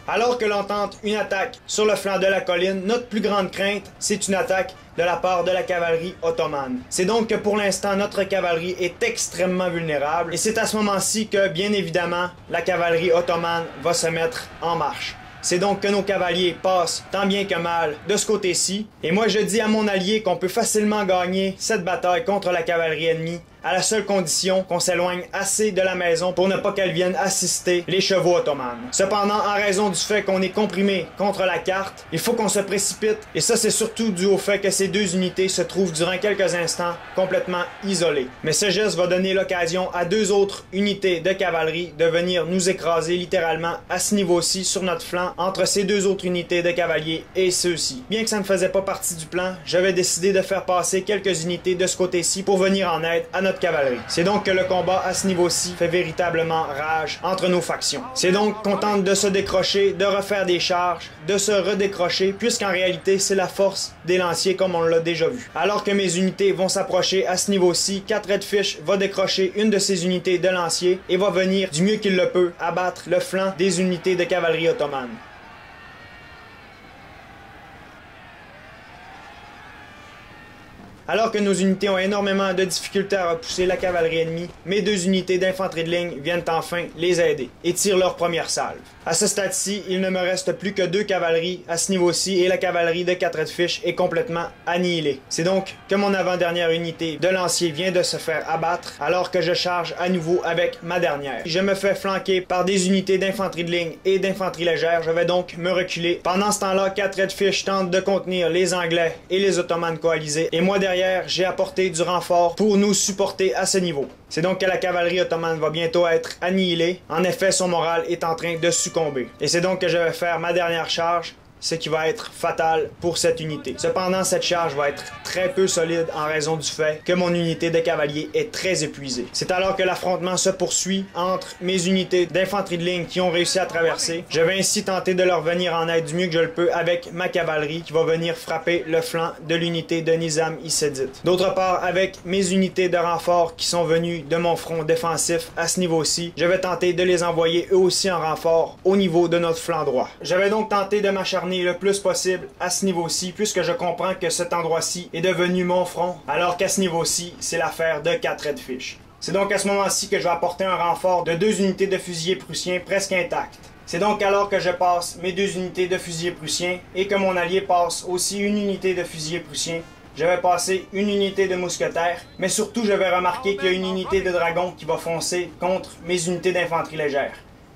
Alors que l'on tente une attaque sur le flanc de la colline, notre plus grande crainte, c'est une attaque de la part de la cavalerie ottomane. C'est donc que pour l'instant, notre cavalerie est extrêmement vulnérable et c'est à ce moment-ci que, bien évidemment, la cavalerie ottomane va se mettre en marche. C'est donc que nos cavaliers passent tant bien que mal de ce côté-ci. Et moi je dis à mon allié qu'on peut facilement gagner cette bataille contre la cavalerie ennemie à la seule condition qu'on s'éloigne assez de la maison pour ne pas qu'elle vienne assister les chevaux ottomanes. Cependant, en raison du fait qu'on est comprimé contre la carte, il faut qu'on se précipite et ça c'est surtout dû au fait que ces deux unités se trouvent durant quelques instants complètement isolées. Mais ce geste va donner l'occasion à deux autres unités de cavalerie de venir nous écraser littéralement à ce niveau-ci sur notre flanc entre ces deux autres unités de cavaliers et ceux-ci. Bien que ça ne faisait pas partie du plan, j'avais décidé de faire passer quelques unités de ce côté-ci pour venir en aide à notre cavalerie. C'est donc que le combat à ce niveau-ci fait véritablement rage entre nos factions. C'est donc qu'on tente de se décrocher, de refaire des charges, de se redécrocher, puisqu'en réalité c'est la force des lanciers comme on l'a déjà vu. Alors que mes unités vont s'approcher à ce niveau-ci, 4 Redfish va décrocher une de ses unités de lanciers et va venir du mieux qu'il le peut abattre le flanc des unités de cavalerie ottomane. Alors que nos unités ont énormément de difficultés à repousser la cavalerie ennemie, mes deux unités d'infanterie de ligne viennent enfin les aider et tirent leur première salve. À ce stade-ci, il ne me reste plus que deux cavaleries à ce niveau-ci et la cavalerie de 4 Redfish est complètement annihilée. C'est donc que mon avant-dernière unité de lancier vient de se faire abattre alors que je charge à nouveau avec ma dernière. Je me fais flanquer par des unités d'infanterie de ligne et d'infanterie légère, je vais donc me reculer. Pendant ce temps-là, 4 Redfish tentent de contenir les Anglais et les Ottomans coalisés et moi derrière, j'ai apporté du renfort pour nous supporter à ce niveau. C'est donc que la cavalerie ottomane va bientôt être annihilée. En effet, son moral est en train de succomber. Et c'est donc que je vais faire ma dernière charge, ce qui va être fatal pour cette unité. Cependant, cette charge va être très peu solide en raison du fait que mon unité de cavalier est très épuisée. C'est alors que l'affrontement se poursuit entre mes unités d'infanterie de ligne qui ont réussi à traverser. Je vais ainsi tenter de leur venir en aide du mieux que je le peux avec ma cavalerie qui va venir frapper le flanc de l'unité de Nizam Issedit. D'autre part, avec mes unités de renfort qui sont venues de mon front défensif à ce niveau-ci, je vais tenter de les envoyer eux aussi en renfort au niveau de notre flanc droit. Je vais donc tenter de m'acharner le plus possible à ce niveau-ci puisque je comprends que cet endroit-ci est devenu mon front alors qu'à ce niveau-ci, c'est l'affaire de 4 Redfish. C'est donc à ce moment-ci que je vais apporter un renfort de 2 unités de fusiliers prussiens presque intactes. C'est donc alors que je passe mes 2 unités de fusiliers prussiens et que mon allié passe aussi une unité de fusiliers prussiens. Je vais passer une unité de mousquetaires, mais surtout je vais remarquer qu'il y a une unité de dragons qui va foncer contre mes unités d'infanterie légère.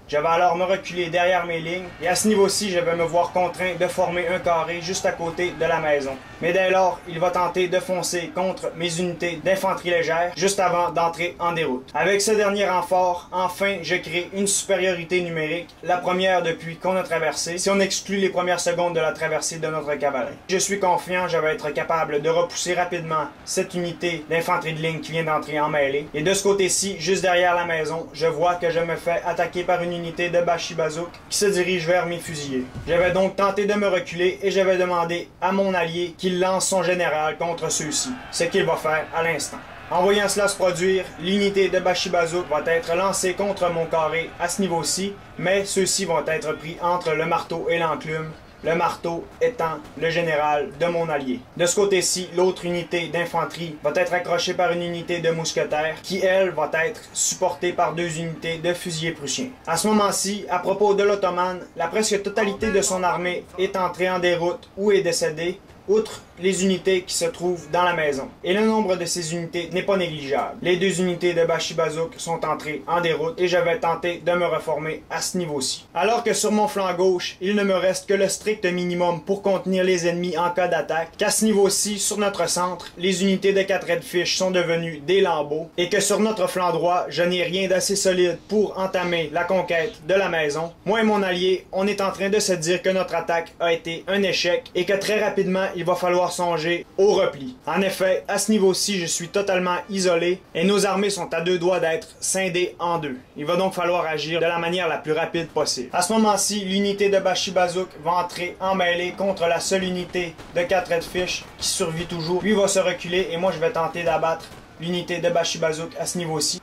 Je vais alors me reculer derrière mes lignes et à ce niveau-ci, je vais me voir contraint de former un carré juste à côté de la maison. Mais dès lors, il va tenter de foncer contre mes unités d'infanterie légère juste avant d'entrer en déroute. Avec ce dernier renfort, enfin, je crée une supériorité numérique, la première depuis qu'on a traversé, si on exclut les premières secondes de la traversée de notre cavalerie. Je suis confiant, je vais être capable de repousser rapidement cette unité d'infanterie de ligne qui vient d'entrer en mêlée. Et de ce côté-ci, juste derrière la maison, je vois que je me fais attaquer par une unité de Bashi Bazouk qui se dirige vers mes fusiliers. Je vais donc tenter de me reculer et je vais demander à mon allié qu'il lance son général contre ceux-ci, ce qu'il va faire à l'instant. En voyant cela se produire, l'unité de Bashi Bazouk va être lancée contre mon carré à ce niveau-ci, mais ceux-ci vont être pris entre le marteau et l'enclume. Le marteau étant le général de mon allié. De ce côté-ci, l'autre unité d'infanterie va être accrochée par une unité de mousquetaires qui, elle, va être supportée par 2 unités de fusiliers prussiens. À ce moment-ci, à propos de l'Ottoman, la presque totalité de son armée est entrée en déroute ou est décédée, outre les unités qui se trouvent dans la maison. Et le nombre de ces unités n'est pas négligeable. Les 2 unités de Bashi Bazouk sont entrées en déroute et je vais tenter de me reformer à ce niveau-ci. Alors que sur mon flanc gauche, il ne me reste que le strict minimum pour contenir les ennemis en cas d'attaque, qu'à ce niveau-ci, sur notre centre, les unités de 4 Redfish sont devenues des lambeaux et que sur notre flanc droit, je n'ai rien d'assez solide pour entamer la conquête de la maison. Moi et mon allié, on est en train de se dire que notre attaque a été un échec et que très rapidement, il va falloir songer au repli. En effet, à ce niveau-ci, je suis totalement isolé et nos armées sont à 2 doigts d'être scindées en 2. Il va donc falloir agir de la manière la plus rapide possible. À ce moment-ci, l'unité de Bashi Bazouk va entrer en mêlée contre la seule unité de 4 Redfish qui survit toujours. Lui va se reculer et moi je vais tenter d'abattre l'unité de Bashi Bazouk à ce niveau-ci.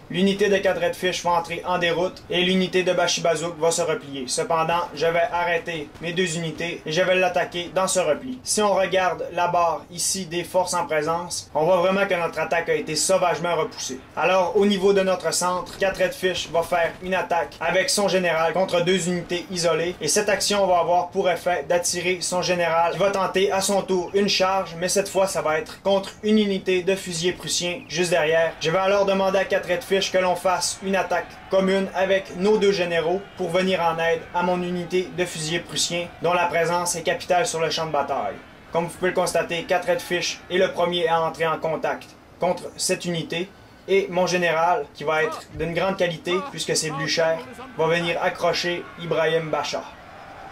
L'unité de 4 redfish va entrer en déroute et l'unité de Bashibazouk va se replier. Cependant, je vais arrêter mes deux unités et je vais l'attaquer dans ce repli. Si on regarde la barre ici des forces en présence, on voit vraiment que notre attaque a été sauvagement repoussée. Alors, au niveau de notre centre, 4 redfish va faire une attaque avec son général contre deux unités isolées et cette action va avoir pour effet d'attirer son général qui va tenter à son tour une charge, mais cette fois ça va être contre une unité de fusiliers prussiens juste derrière. Je vais alors demander à 4 redfish que l'on fasse une attaque commune avec nos deux généraux pour venir en aide à mon unité de fusiliers prussiens dont la présence est capitale sur le champ de bataille. Comme vous pouvez le constater, 4 redfish est le premier à entrer en contact contre cette unité et mon général, qui va être d'une grande qualité puisque c'est Blücher, va venir accrocher Ibrahim Basha.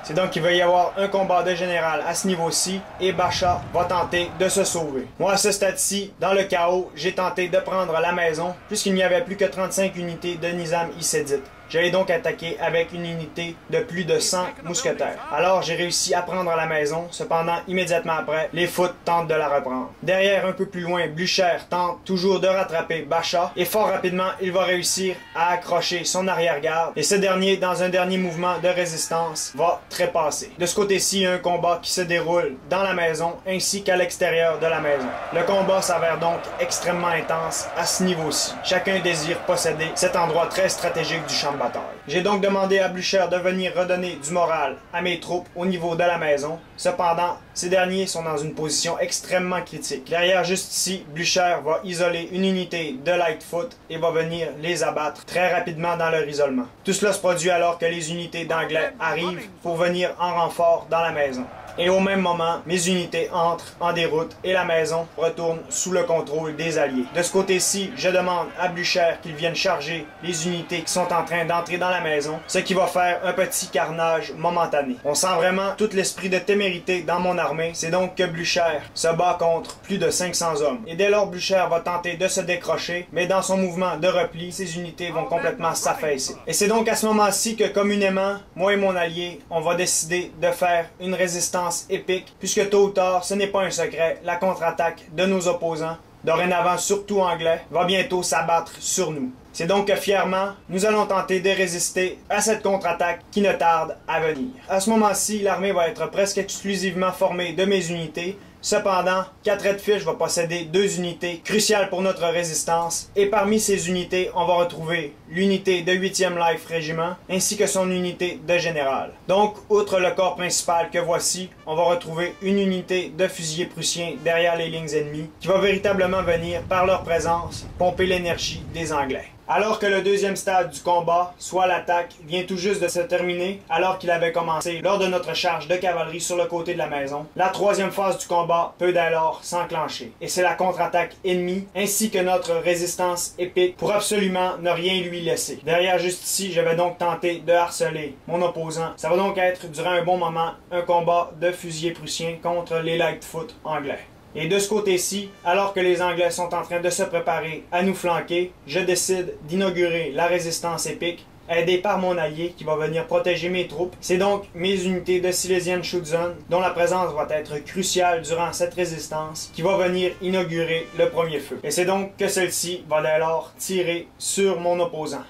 C'est donc qu'il va y avoir un combat de général à ce niveau-ci et Basha va tenter de se sauver. Moi, à ce stade-ci, dans le chaos, j'ai tenté de prendre la maison puisqu'il n'y avait plus que 35 unités de Nizam Issedit. J'allais donc attaquer avec une unité de plus de 100 mousquetaires. Alors j'ai réussi à prendre la maison, cependant immédiatement après, les Foot tentent de la reprendre. Derrière, un peu plus loin, Blücher tente toujours de rattraper Basha et fort rapidement, il va réussir à accrocher son arrière-garde et ce dernier, dans un dernier mouvement de résistance, va trépasser. De ce côté-ci, il y a un combat qui se déroule dans la maison ainsi qu'à l'extérieur de la maison. Le combat s'avère donc extrêmement intense à ce niveau-ci. Chacun désire posséder cet endroit très stratégique du champ de bataille. J'ai donc demandé à Blücher de venir redonner du moral à mes troupes au niveau de la maison. Cependant, ces derniers sont dans une position extrêmement critique. Derrière, juste ici, Blücher va isoler une unité de Lightfoot et va venir les abattre très rapidement dans leur isolement. Tout cela se produit alors que les unités d'anglais arrivent pour venir en renfort dans la maison. Et au même moment, mes unités entrent en déroute et la maison retourne sous le contrôle des Alliés. De ce côté-ci, je demande à Blücher qu'il vienne charger les unités qui sont en train d'entrer dans la maison, ce qui va faire un petit carnage momentané. On sent vraiment tout l'esprit de témérité dans mon armée, c'est donc que Blücher se bat contre plus de 500 hommes. Et dès lors, Blücher va tenter de se décrocher, mais dans son mouvement de repli, ses unités vont complètement s'affaisser. Et c'est donc à ce moment-ci que communément, moi et mon allié, on va décider de faire une résistance épique, puisque tôt ou tard, ce n'est pas un secret, la contre-attaque de nos opposants, dorénavant surtout anglais, va bientôt s'abattre sur nous. C'est donc que fièrement, nous allons tenter de résister à cette contre-attaque qui ne tarde à venir. À ce moment-ci, l'armée va être presque exclusivement formée de mes unités. Cependant, 4 redfish va posséder 2 unités cruciales pour notre résistance et parmi ces unités, on va retrouver l'unité de 8e Life Régiment ainsi que son unité de général. Donc, outre le corps principal que voici, on va retrouver une unité de fusiliers prussiens derrière les lignes ennemies qui va véritablement venir, par leur présence, pomper l'énergie des Anglais. Alors que le deuxième stade du combat, soit l'attaque, vient tout juste de se terminer, alors qu'il avait commencé lors de notre charge de cavalerie sur le côté de la maison, la troisième phase du combat peut dès lors s'enclencher. Et c'est la contre-attaque ennemie, ainsi que notre résistance épique pour absolument ne rien lui laisser. Derrière juste ici, je vais donc tenter de harceler mon opposant. Ça va donc être, durant un bon moment, un combat de fusiliers prussiens contre les Lightfoot anglais. Et de ce côté-ci, alors que les Anglais sont en train de se préparer à nous flanquer, je décide d'inaugurer la résistance épique, aidé par mon allié qui va venir protéger mes troupes. C'est donc mes unités de Silesian Schutzhund, dont la présence va être cruciale durant cette résistance, qui va venir inaugurer le premier feu. Et c'est donc que celle-ci va dès lors tirer sur mon opposant.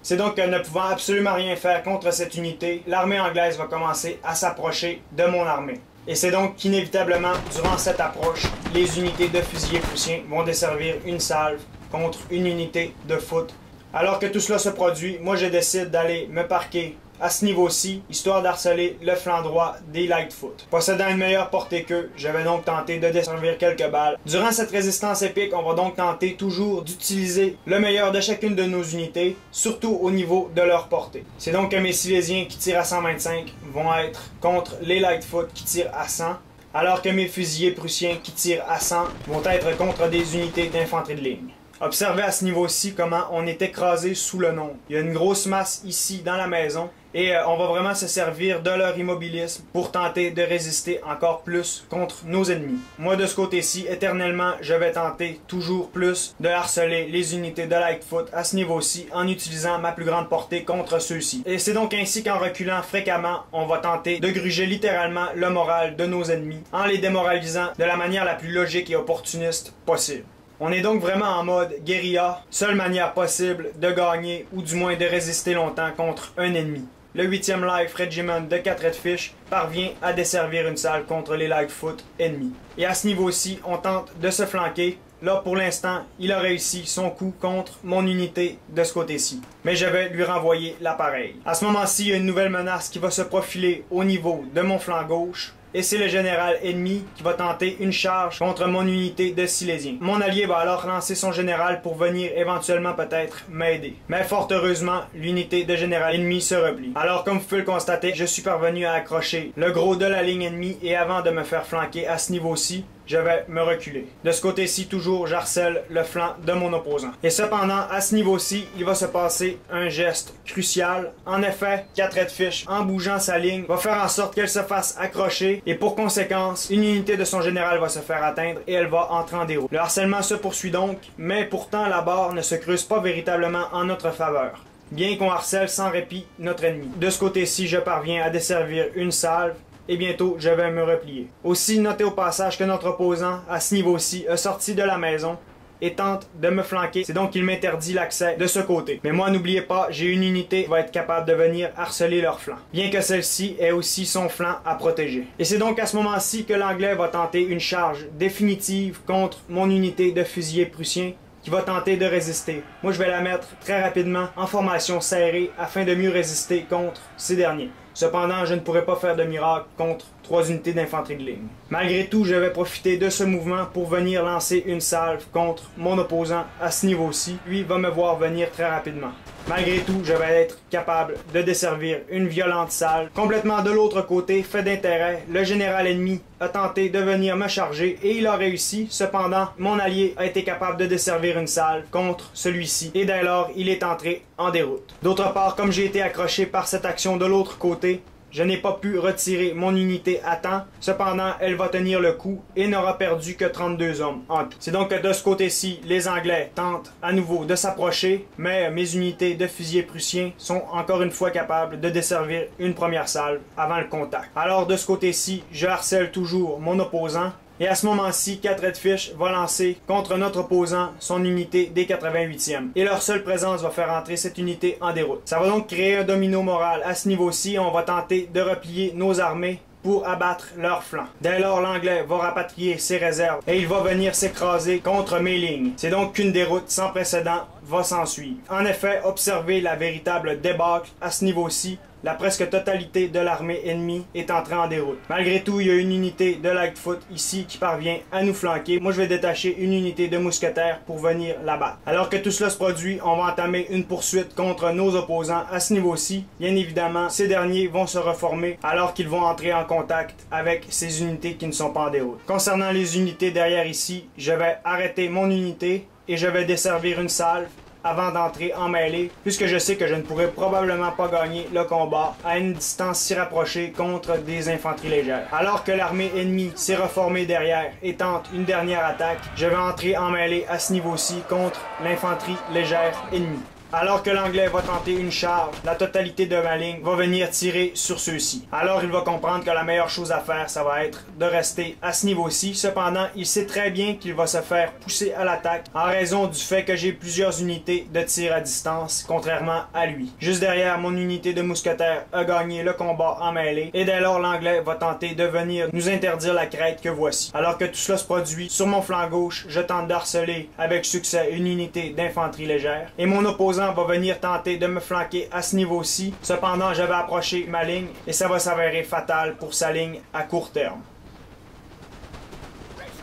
C'est donc que ne pouvant absolument rien faire contre cette unité, l'armée anglaise va commencer à s'approcher de mon armée. Et c'est donc qu'inévitablement, durant cette approche, les unités de fusiliers prussiens vont desservir une salve contre une unité de foot. Alors que tout cela se produit, moi je décide d'aller me parquer à ce niveau-ci, histoire d'harceler le flanc droit des Lightfoot. Possédant une meilleure portée qu'eux, je vais donc tenter de desservir quelques balles. Durant cette résistance épique, on va donc tenter toujours d'utiliser le meilleur de chacune de nos unités, surtout au niveau de leur portée. C'est donc que mes Silésiens qui tirent à 125 vont être contre les Lightfoot qui tirent à 100, alors que mes fusiliers prussiens qui tirent à 100 vont être contre des unités d'infanterie de ligne. Observez à ce niveau-ci comment on est écrasé sous le nombre. Il y a une grosse masse ici dans la maison Et on va vraiment se servir de leur immobilisme pour tenter de résister encore plus contre nos ennemis. Moi de ce côté-ci, éternellement, je vais tenter toujours plus de harceler les unités de Lightfoot à ce niveau-ci en utilisant ma plus grande portée contre ceux-ci. Et c'est donc ainsi qu'en reculant fréquemment, on va tenter de gruger littéralement le moral de nos ennemis en les démoralisant de la manière la plus logique et opportuniste possible. On est donc vraiment en mode guérilla, seule manière possible de gagner ou du moins de résister longtemps contre un ennemi. Le 8e Life Regiment de 4 Redfish parvient à desservir une salle contre les Lightfoot ennemis. Et à ce niveau-ci, on tente de se flanquer. Là, pour l'instant, il a réussi son coup contre mon unité de ce côté-ci. Mais je vais lui renvoyer l'appareil. À ce moment-ci, il y a une nouvelle menace qui va se profiler au niveau de mon flanc gauche. Et c'est le général ennemi qui va tenter une charge contre mon unité de Silésiens. Mon allié va alors lancer son général pour venir éventuellement peut-être m'aider. Mais fort heureusement, l'unité de général ennemi se replie. Alors comme vous pouvez le constater, je suis parvenu à accrocher le gros de la ligne ennemie et avant de me faire flanquer à ce niveau-ci, je vais me reculer. De ce côté-ci, toujours, j'harcèle le flanc de mon opposant. Et cependant, à ce niveau-ci, il va se passer un geste crucial. En effet, 4 Redfish, en bougeant sa ligne, va faire en sorte qu'elle se fasse accrocher et pour conséquence, une unité de son général va se faire atteindre et elle va entrer en déroute. Le harcèlement se poursuit donc, mais pourtant la barre ne se creuse pas véritablement en notre faveur. Bien qu'on harcèle sans répit notre ennemi. De ce côté-ci, je parviens à desservir une salve. Et bientôt, je vais me replier. Aussi, notez au passage que notre opposant, à ce niveau-ci, a sorti de la maison et tente de me flanquer. C'est donc qu'il m'interdit l'accès de ce côté. Mais moi, n'oubliez pas, j'ai une unité qui va être capable de venir harceler leur flanc. Bien que celle-ci ait aussi son flanc à protéger. Et c'est donc à ce moment-ci que l'Anglais va tenter une charge définitive contre mon unité de fusiliers prussiens qui va tenter de résister. Moi, je vais la mettre très rapidement en formation serrée afin de mieux résister contre ces derniers. Cependant, je ne pourrai pas faire de miracle contre 3 unités d'infanterie de ligne. Malgré tout, je vais profiter de ce mouvement pour venir lancer une salve contre mon opposant à ce niveau-ci. Lui va me voir venir très rapidement. Malgré tout, je vais être capable de desservir une violente salve. Complètement de l'autre côté, fait d'intérêt, le général ennemi a tenté de venir me charger et il a réussi. Cependant, mon allié a été capable de desservir une salve contre celui-ci et dès lors, il est entré en déroute. D'autre part, comme j'ai été accroché par cette action de l'autre côté, je n'ai pas pu retirer mon unité à temps. Cependant, elle va tenir le coup et n'aura perdu que 32 hommes en tout. C'est donc que de ce côté-ci, les Anglais tentent à nouveau de s'approcher, mais mes unités de fusiliers prussiens sont encore une fois capables de desservir une première salve avant le contact. Alors de ce côté-ci, je harcèle toujours mon opposant. Et à ce moment-ci, 4 Redfish va lancer contre notre opposant son unité des 88e. Et leur seule présence va faire entrer cette unité en déroute. Ça va donc créer un domino moral. À ce niveau-ci, on va tenter de replier nos armées pour abattre leur flanc. Dès lors, l'Anglais va rapatrier ses réserves et il va venir s'écraser contre mes lignes. C'est donc qu'une déroute sans précédent va s'ensuivre. En effet, observez la véritable débâcle à ce niveau-ci. La presque totalité de l'armée ennemie est entrée en déroute. Malgré tout, il y a une unité de Lightfoot ici qui parvient à nous flanquer. Moi, je vais détacher une unité de mousquetaires pour venir la battre. Alors que tout cela se produit, on va entamer une poursuite contre nos opposants à ce niveau-ci. Bien évidemment, ces derniers vont se reformer alors qu'ils vont entrer en contact avec ces unités qui ne sont pas en déroute. Concernant les unités derrière ici, je vais arrêter mon unité et je vais desservir une salve avant d'entrer en mêlée, puisque je sais que je ne pourrai probablement pas gagner le combat à une distance si rapprochée contre des infanteries légères. Alors que l'armée ennemie s'est reformée derrière et tente une dernière attaque, je vais entrer en mêlée à ce niveau-ci contre l'infanterie légère ennemie. Alors que l'Anglais va tenter une charge, la totalité de ma ligne va venir tirer sur ceux-ci. Alors il va comprendre que la meilleure chose à faire, ça va être de rester à ce niveau-ci. Cependant, il sait très bien qu'il va se faire pousser à l'attaque en raison du fait que j'ai plusieurs unités de tir à distance, contrairement à lui. Juste derrière, mon unité de mousquetaires a gagné le combat en mêlée et dès lors l'Anglais va tenter de venir nous interdire la crête que voici. Alors que tout cela se produit, sur mon flanc gauche, je tente d'harceler avec succès une unité d'infanterie légère et mon opposant va venir tenter de me flanquer à ce niveau-ci. Cependant, je vais approcher ma ligne et ça va s'avérer fatal pour sa ligne à court terme.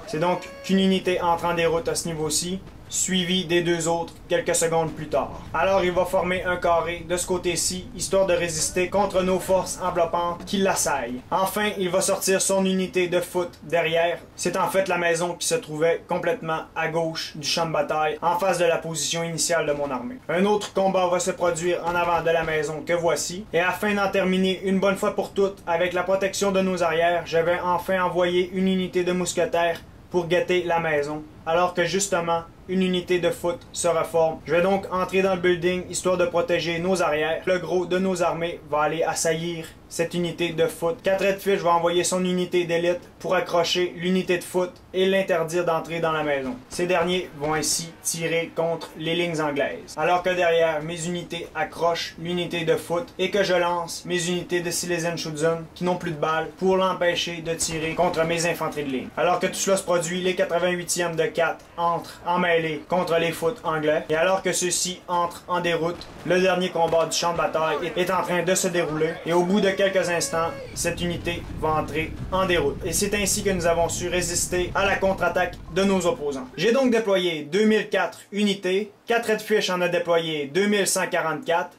C'est donc qu'une unité entre en déroute à ce niveau-ci, suivi des deux autres quelques secondes plus tard. Alors il va former un carré de ce côté-ci, histoire de résister contre nos forces enveloppantes qui l'assaillent. Enfin, il va sortir son unité de foot derrière. C'est en fait la maison qui se trouvait complètement à gauche du champ de bataille, en face de la position initiale de mon armée. Un autre combat va se produire en avant de la maison que voici, et afin d'en terminer une bonne fois pour toutes avec la protection de nos arrières, je vais enfin envoyer une unité de mousquetaires pour guetter la maison, alors que justement, une unité de foot se reforme. Je vais donc entrer dans le building histoire de protéger nos arrières. Le gros de nos armées va aller assaillir cette unité de foot. 4 Redfish va envoyer son unité d'élite pour accrocher l'unité de foot et l'interdire d'entrer dans la maison. Ces derniers vont ainsi tirer contre les lignes anglaises. Alors que derrière, mes unités accrochent l'unité de foot et que je lance mes unités de Silesian Schutzen qui n'ont plus de balles pour l'empêcher de tirer contre mes infanteries de ligne. Alors que tout cela se produit, les 88e de 4 entrent en mêlée contre les foot anglais. Et alors que ceux-ci entrent en déroute, le dernier combat du champ de bataille est en train de se dérouler. Et au bout de quelques instants, cette unité va entrer en déroute. Et c'est ainsi que nous avons su résister à la contre-attaque de nos opposants. J'ai donc déployé 2004 unités, 4 Redfish en a déployé 2144,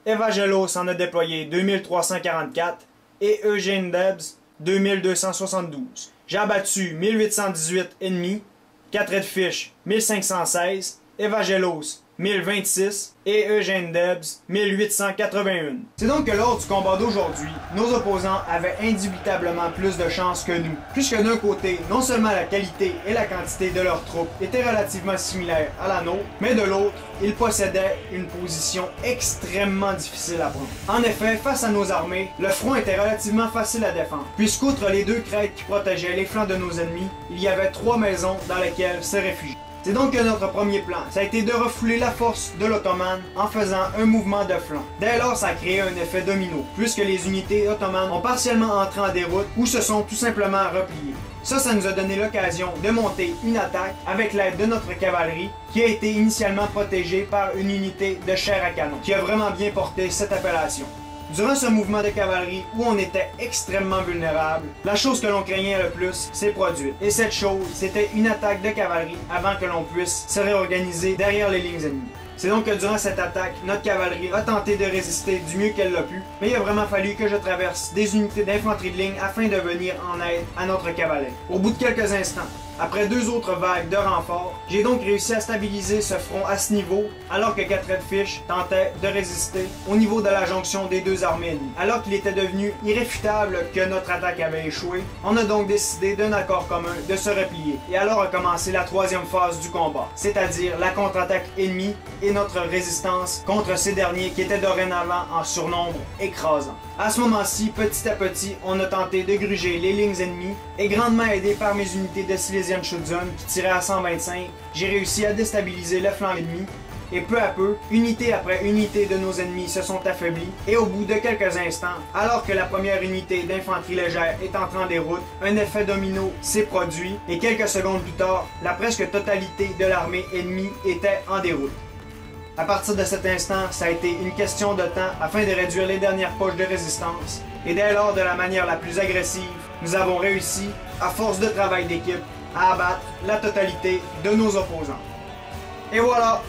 Evangelos en a déployé 2344 et Eugene Debs 2272. J'ai abattu 1818 ennemis, 4 Redfish 1516, Evangelos 1026 et Eugene Debs 1881. C'est donc que lors du combat d'aujourd'hui, nos opposants avaient indubitablement plus de chances que nous, puisque d'un côté, non seulement la qualité et la quantité de leurs troupes étaient relativement similaires à la nôtre, mais de l'autre, ils possédaient une position extrêmement difficile à prendre. En effet, face à nos armées, le front était relativement facile à défendre, puisqu'outre les 2 crêtes qui protégeaient les flancs de nos ennemis, il y avait 3 maisons dans lesquelles se réfugier. C'est donc que notre premier plan, ça a été de refouler la force de l'Ottoman en faisant un mouvement de flanc. Dès lors, ça a créé un effet domino, puisque les unités ottomanes ont partiellement entré en déroute ou se sont tout simplement repliées. Ça nous a donné l'occasion de monter une attaque avec l'aide de notre cavalerie qui a été initialement protégée par une unité de chair à canon, qui a vraiment bien porté cette appellation. Durant ce mouvement de cavalerie où on était extrêmement vulnérable, la chose que l'on craignait le plus s'est produite. Et cette chose, c'était une attaque de cavalerie avant que l'on puisse se réorganiser derrière les lignes ennemies. C'est donc que durant cette attaque, notre cavalerie a tenté de résister du mieux qu'elle l'a pu, mais il a vraiment fallu que je traverse des unités d'infanterie de ligne afin de venir en aide à notre cavalerie. Au bout de quelques instants, après 2 autres vagues de renforts, j'ai donc réussi à stabiliser ce front à ce niveau, alors que 4 Redfish tentait de résister au niveau de la jonction des 2 armées ennemies. Alors qu'il était devenu irréfutable que notre attaque avait échoué, on a donc décidé d'un accord commun de se replier. Et alors a commencé la 3e phase du combat, c'est-à-dire la contre-attaque ennemie et notre résistance contre ces derniers qui étaient dorénavant en surnombre écrasant. À ce moment-ci, petit à petit, on a tenté de gruger les lignes ennemies et grandement aidé par mes unités de Silesian Schutzen qui tiraient à 125, j'ai réussi à déstabiliser le flanc ennemi et peu à peu, unité après unité de nos ennemis se sont affaiblies et au bout de quelques instants, alors que la première unité d'infanterie légère est entrée en déroute, un effet domino s'est produit et quelques secondes plus tard, la presque totalité de l'armée ennemie était en déroute. À partir de cet instant, ça a été une question de temps afin de réduire les dernières poches de résistance. Et dès lors, de la manière la plus agressive, nous avons réussi, à force de travail d'équipe, à abattre la totalité de nos opposants. Et voilà,